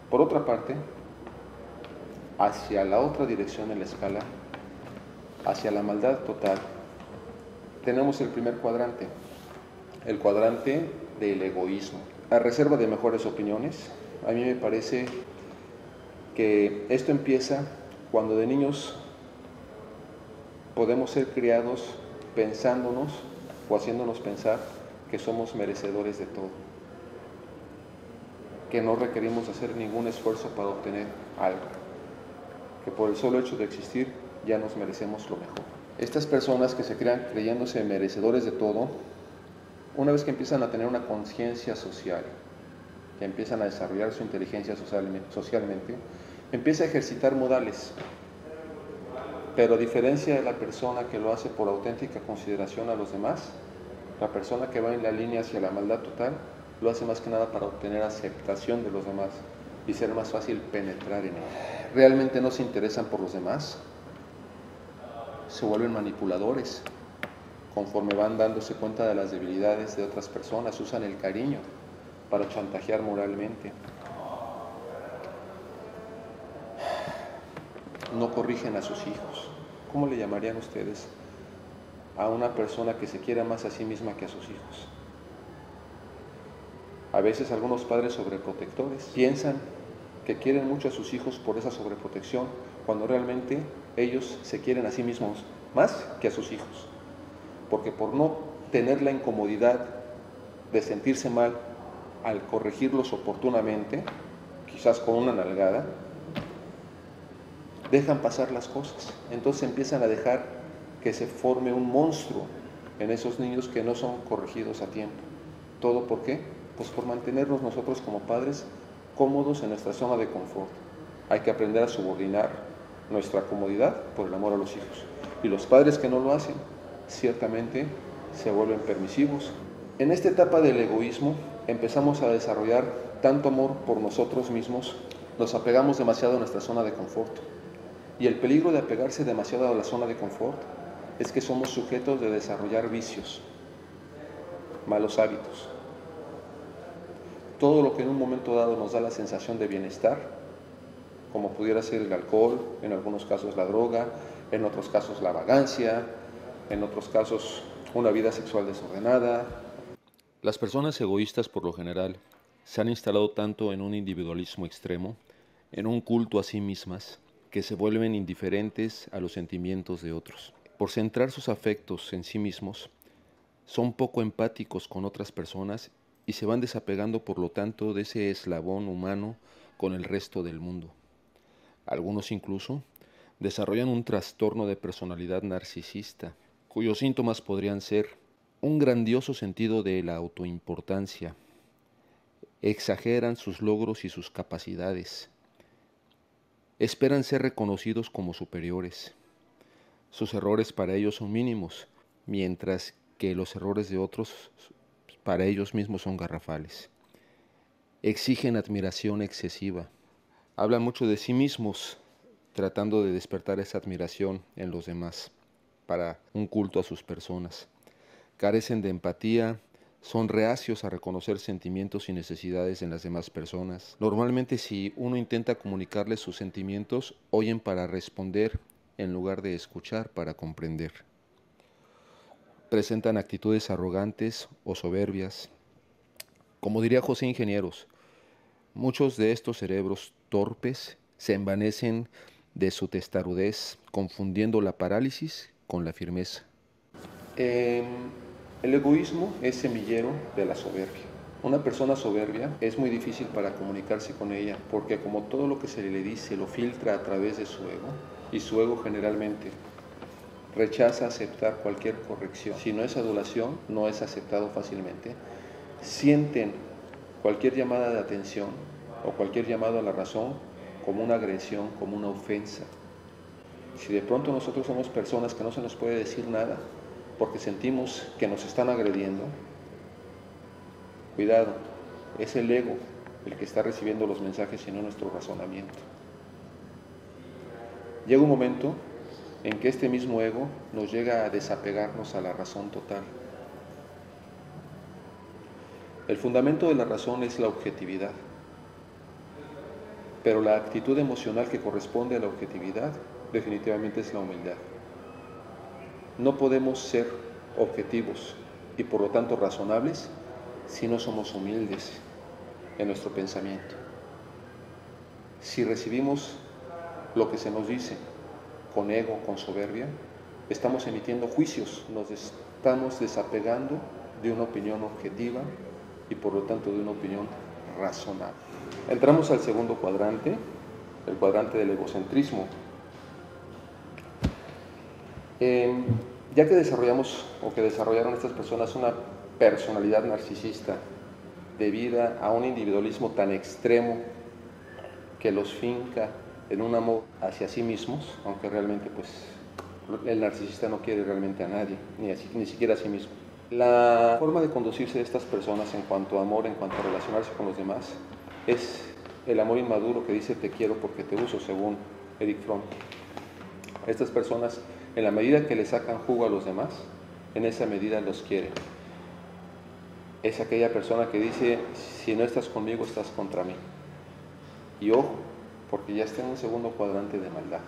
Por otra parte, hacia la otra dirección en la escala, hacia la maldad total, tenemos el primer cuadrante, el cuadrante del egoísmo. A reserva de mejores opiniones, a mí me parece que esto empieza cuando de niños podemos ser criados pensándonos o haciéndonos pensar que somos merecedores de todo, que no requerimos hacer ningún esfuerzo para obtener algo, que por el solo hecho de existir ya nos merecemos lo mejor. Estas personas que se crean creyéndose merecedores de todo, una vez que empiezan a tener una conciencia social, que empiezan a desarrollar su inteligencia socialmente, empieza a ejercitar modales. Pero a diferencia de la persona que lo hace por auténtica consideración a los demás, la persona que va en la línea hacia la maldad total lo hace más que nada para obtener aceptación de los demás y ser más fácil penetrar en ellos. Realmente no se interesan por los demás, se vuelven manipuladores. Conforme van dándose cuenta de las debilidades de otras personas, usan el cariño para chantajear moralmente. No corrigen a sus hijos. ¿Cómo le llamarían ustedes a una persona que se quiera más a sí misma que a sus hijos? A veces algunos padres sobreprotectores piensan que quieren mucho a sus hijos por esa sobreprotección, cuando realmente ellos se quieren a sí mismos más que a sus hijos. Porque por no tener la incomodidad de sentirse mal al corregirlos oportunamente, quizás con una nalgada, dejan pasar las cosas. Entonces empiezan a dejar que se forme un monstruo en esos niños que no son corregidos a tiempo. ¿Todo por qué? Pues por mantenernos nosotros como padres cómodos en nuestra zona de confort. Hay que aprender a subordinar nuestra comodidad por el amor a los hijos. Y los padres que no lo hacen, ciertamente se vuelven permisivos. En esta etapa del egoísmo empezamos a desarrollar tanto amor por nosotros mismos, nos apegamos demasiado a nuestra zona de confort. Y el peligro de apegarse demasiado a la zona de confort es que somos sujetos de desarrollar vicios, malos hábitos. Todo lo que en un momento dado nos da la sensación de bienestar, como pudiera ser el alcohol, en algunos casos la droga, en otros casos la vagancia, en otros casos una vida sexual desordenada. Las personas egoístas, por lo general, se han instalado tanto en un individualismo extremo, en un culto a sí mismas, que se vuelven indiferentes a los sentimientos de otros. Por centrar sus afectos en sí mismos, son poco empáticos con otras personas y se van desapegando, por lo tanto, de ese eslabón humano con el resto del mundo. Algunos incluso desarrollan un trastorno de personalidad narcisista, cuyos síntomas podrían ser un grandioso sentido de la autoimportancia, exageran sus logros y sus capacidades, esperan ser reconocidos como superiores. Sus errores para ellos son mínimos, mientras que los errores de otros para ellos mismos son garrafales. Exigen admiración excesiva. Hablan mucho de sí mismos, tratando de despertar esa admiración en los demás, para un culto a sus personas. Carecen de empatía, son reacios a reconocer sentimientos y necesidades en las demás personas. Normalmente, si uno intenta comunicarles sus sentimientos, oyen para responder en lugar de escuchar para comprender. Presentan actitudes arrogantes o soberbias. Como diría José Ingenieros, muchos de estos cerebros torpes se envanecen de su testarudez, confundiendo la parálisis con la firmeza. El egoísmo es semillero de la soberbia. Una persona soberbia es muy difícil para comunicarse con ella, porque como todo lo que se le dice lo filtra a través de su ego, y su ego generalmente rechaza aceptar cualquier corrección. Si no es adulación, no es aceptado fácilmente. Sienten cualquier llamada de atención o cualquier llamado a la razón como una agresión, como una ofensa. Si de pronto nosotros somos personas que no se nos puede decir nada porque sentimos que nos están agrediendo, cuidado, es el ego el que está recibiendo los mensajes y no nuestro razonamiento. Llega un momento en que este mismo ego nos llega a desapegarnos a la razón total. El fundamento de la razón es la objetividad. pero la actitud emocional que corresponde a la objetividad definitivamente es la humildad. No podemos ser objetivos y por lo tanto razonables si no somos humildes en nuestro pensamiento. Si recibimos lo que se nos dice con ego, con soberbia, estamos emitiendo juicios, nos estamos desapegando de una opinión objetiva y por lo tanto de una opinión razonable. Entramos al segundo cuadrante, el cuadrante del egocentrismo. Ya que desarrollamos o que desarrollaron estas personas una personalidad narcisista debida a un individualismo tan extremo que los finca en un amor hacia sí mismos, aunque realmente pues el narcisista no quiere realmente a nadie, ni siquiera a sí mismo. La forma de conducirse de estas personas en cuanto a amor, en cuanto a relacionarse con los demás, es el amor inmaduro que dice te quiero porque te uso, según Erich Fromm. Estas personas, en la medida que le sacan jugo a los demás, en esa medida los quieren. Es aquella persona que dice, si no estás conmigo, estás contra mí. Y ojo, porque ya está en un segundo cuadrante de maldad.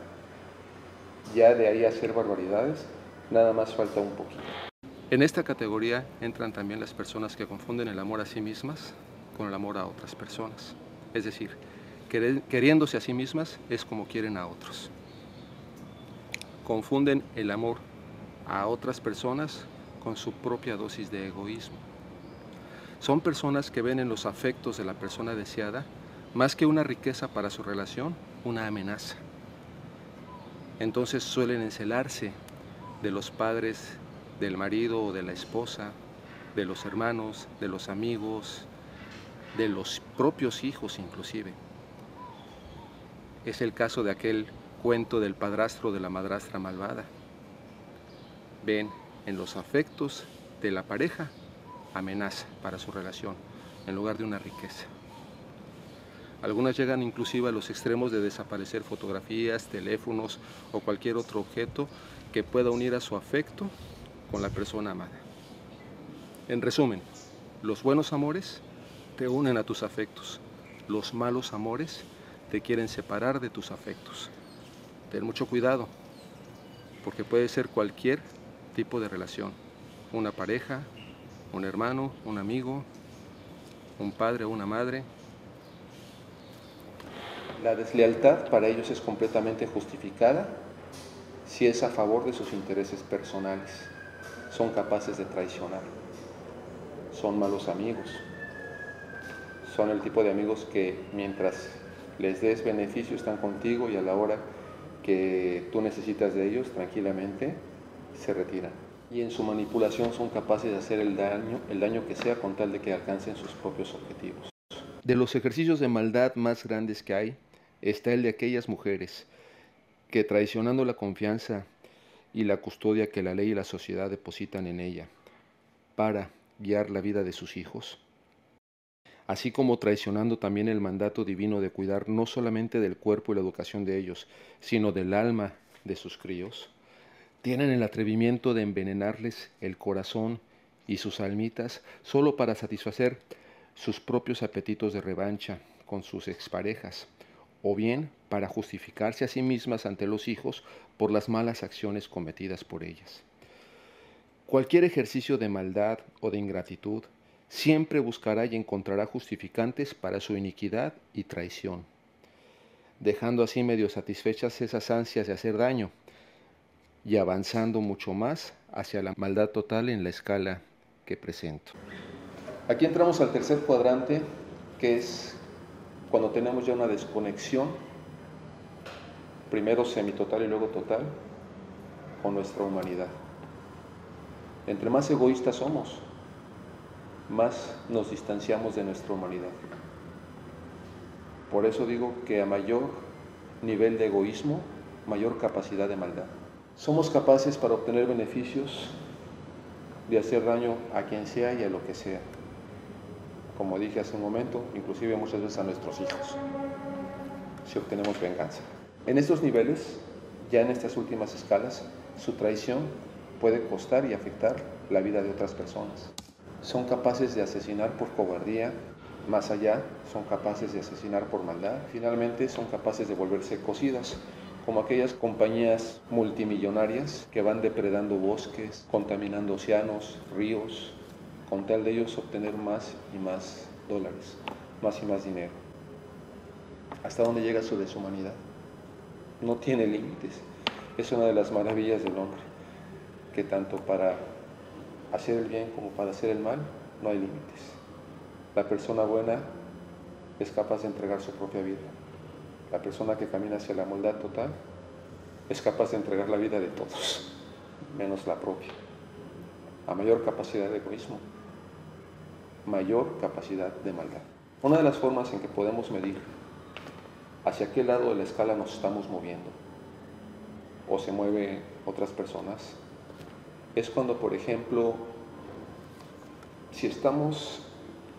Ya de ahí a hacer barbaridades, nada más falta un poquito. En esta categoría entran también las personas que confunden el amor a sí mismas con el amor a otras personas. Es decir, queriéndose a sí mismas es como quieren a otros. Confunden el amor a otras personas con su propia dosis de egoísmo. Son personas que ven en los afectos de la persona deseada, más que una riqueza para su relación, una amenaza. Entonces suelen encelarse de los padres, del marido o de la esposa, de los hermanos, de los amigos, de los propios hijos inclusive. Es el caso de aquel cuento del padrastro o de la madrastra malvada. Ven en los afectos de la pareja amenaza para su relación, en lugar de una riqueza. Algunas llegan inclusive a los extremos de desaparecer fotografías, teléfonos o cualquier otro objeto que pueda unir a su afecto con la persona amada. En resumen, los buenos amores te unen a tus afectos, los malos amores te quieren separar de tus afectos. Ten mucho cuidado, porque puede ser cualquier tipo de relación, una pareja, un hermano, un amigo, un padre o una madre. La deslealtad para ellos es completamente justificada si es a favor de sus intereses personales. Son capaces de traicionar. Son malos amigos. Son el tipo de amigos que mientras les des beneficio están contigo y a la hora que tú necesitas de ellos, tranquilamente se retiran. Y en su manipulación son capaces de hacer el daño que sea con tal de que alcancen sus propios objetivos. De los ejercicios de maldad más grandes que hay, está el de aquellas mujeres que, traicionando la confianza y la custodia que la ley y la sociedad depositan en ella para guiar la vida de sus hijos, así como traicionando también el mandato divino de cuidar no solamente del cuerpo y la educación de ellos, sino del alma de sus críos, tienen el atrevimiento de envenenarles el corazón y sus almitas solo para satisfacer sus propios apetitos de revancha con sus exparejas, o bien para justificarse a sí mismas ante los hijos por las malas acciones cometidas por ellas. Cualquier ejercicio de maldad o de ingratitud siempre buscará y encontrará justificantes para su iniquidad y traición, dejando así medio satisfechas esas ansias de hacer daño y avanzando mucho más hacia la maldad total en la escala que presento. Aquí entramos al tercer cuadrante, que es cuando tenemos ya una desconexión, primero semitotal y luego total, con nuestra humanidad. Entre más egoístas somos, más nos distanciamos de nuestra humanidad. Por eso digo que a mayor nivel de egoísmo, mayor capacidad de maldad. Somos capaces para obtener beneficios de hacer daño a quien sea y a lo que sea. Como dije hace un momento, inclusive muchas veces a nuestros hijos, si obtenemos venganza. En estos niveles, ya en estas últimas escalas, su traición puede costar y afectar la vida de otras personas. Son capaces de asesinar por cobardía, más allá, son capaces de asesinar por maldad. Finalmente son capaces de volverse ecocidas, como aquellas compañías multimillonarias que van depredando bosques, contaminando océanos, ríos, con tal de ellos obtener más y más dólares, más y más dinero. ¿Hasta dónde llega su deshumanidad? No tiene límites. Es una de las maravillas del hombre, que tanto para hacer el bien como para hacer el mal no hay límites. La persona buena es capaz de entregar su propia vida. La persona que camina hacia la maldad total es capaz de entregar la vida de todos, menos la propia. A mayor capacidad de egoísmo, mayor capacidad de maldad. Una de las formas en que podemos medir hacia qué lado de la escala nos estamos moviendo o se mueven otras personas es cuando, por ejemplo, si estamos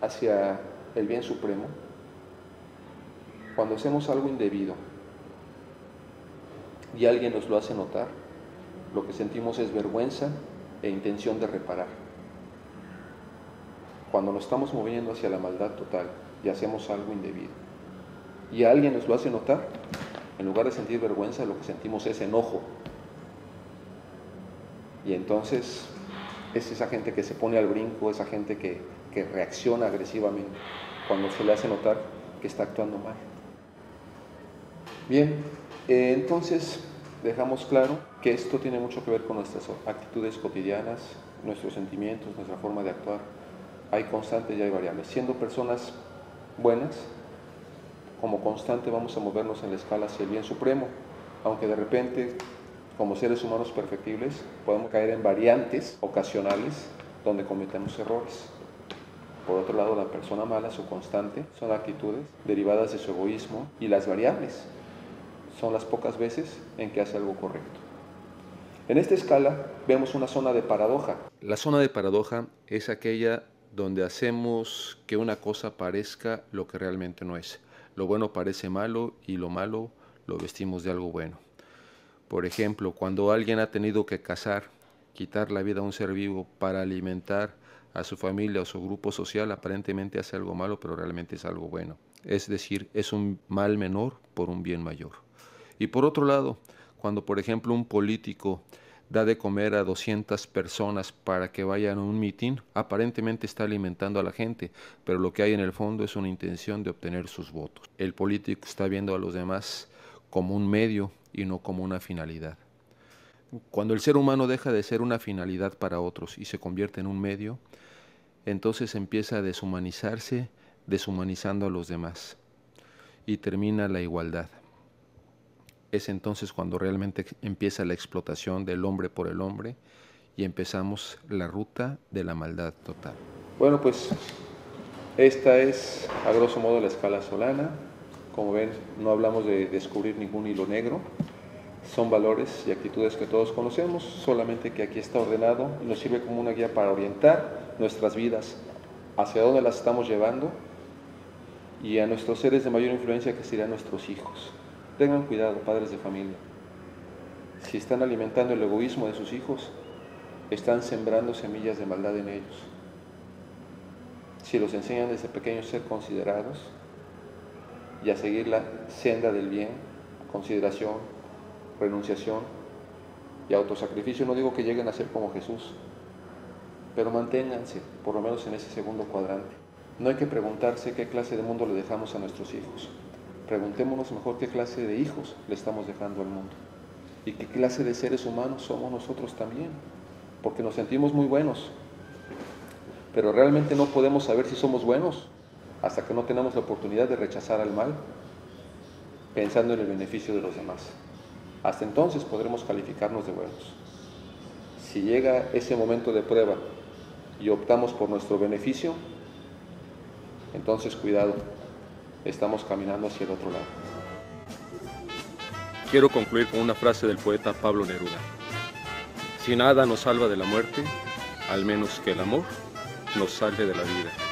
hacia el bien supremo, cuando hacemos algo indebido y alguien nos lo hace notar, lo que sentimos es vergüenza e intención de reparar. Cuando nos estamos moviendo hacia la maldad total y hacemos algo indebido y alguien nos lo hace notar, en lugar de sentir vergüenza, lo que sentimos es enojo. Y entonces es esa gente que se pone al brinco, esa gente que reacciona agresivamente cuando se le hace notar que está actuando mal. Bien, entonces dejamos claro que esto tiene mucho que ver con nuestras actitudes cotidianas, nuestros sentimientos, nuestra forma de actuar. Hay constantes y hay variables. Siendo personas buenas, como constante vamos a movernos en la escala hacia el bien supremo, aunque de repente, como seres humanos perfectibles, podemos caer en variantes ocasionales donde cometemos errores. Por otro lado, la persona mala, su constante, son actitudes derivadas de su egoísmo, y las variables son las pocas veces en que hace algo correcto. En esta escala vemos una zona de paradoja. La zona de paradoja es aquella donde hacemos que una cosa parezca lo que realmente no es. Lo bueno parece malo y lo malo lo vestimos de algo bueno. Por ejemplo, cuando alguien ha tenido que cazar, quitar la vida a un ser vivo para alimentar a su familia o su grupo social, aparentemente hace algo malo, pero realmente es algo bueno. Es decir, es un mal menor por un bien mayor. Y por otro lado, cuando por ejemplo un político da de comer a 200 personas para que vayan a un mitin, aparentemente está alimentando a la gente, pero lo que hay en el fondo es una intención de obtener sus votos. El político está viendo a los demás como un medio y no como una finalidad. Cuando el ser humano deja de ser una finalidad para otros y se convierte en un medio, entonces empieza a deshumanizarse, deshumanizando a los demás, y termina la igualdad. Es entonces cuando realmente empieza la explotación del hombre por el hombre y empezamos la ruta de la maldad total. Bueno, pues esta es a grosso modo la escala solana. Como ven, no hablamos de descubrir ningún hilo negro. Son valores y actitudes que todos conocemos, solamente que aquí está ordenado y nos sirve como una guía para orientar nuestras vidas, hacia dónde las estamos llevando, y a nuestros seres de mayor influencia, que serían nuestros hijos. Tengan cuidado, padres de familia. Si están alimentando el egoísmo de sus hijos, están sembrando semillas de maldad en ellos. Si los enseñan desde pequeños a ser considerados y a seguir la senda del bien, consideración, renunciación y autosacrificio, no digo que lleguen a ser como Jesús, pero manténganse por lo menos en ese segundo cuadrante. No hay que preguntarse qué clase de mundo le dejamos a nuestros hijos. Preguntémonos mejor qué clase de hijos le estamos dejando al mundo y qué clase de seres humanos somos nosotros también, porque nos sentimos muy buenos, pero realmente no podemos saber si somos buenos hasta que no tenemos la oportunidad de rechazar al mal pensando en el beneficio de los demás. Hasta entonces podremos calificarnos de buenos. Si llega ese momento de prueba y optamos por nuestro beneficio, entonces cuidado, estamos caminando hacia el otro lado. Quiero concluir con una frase del poeta Pablo Neruda. Si nada nos salva de la muerte, al menos que el amor nos salve de la vida.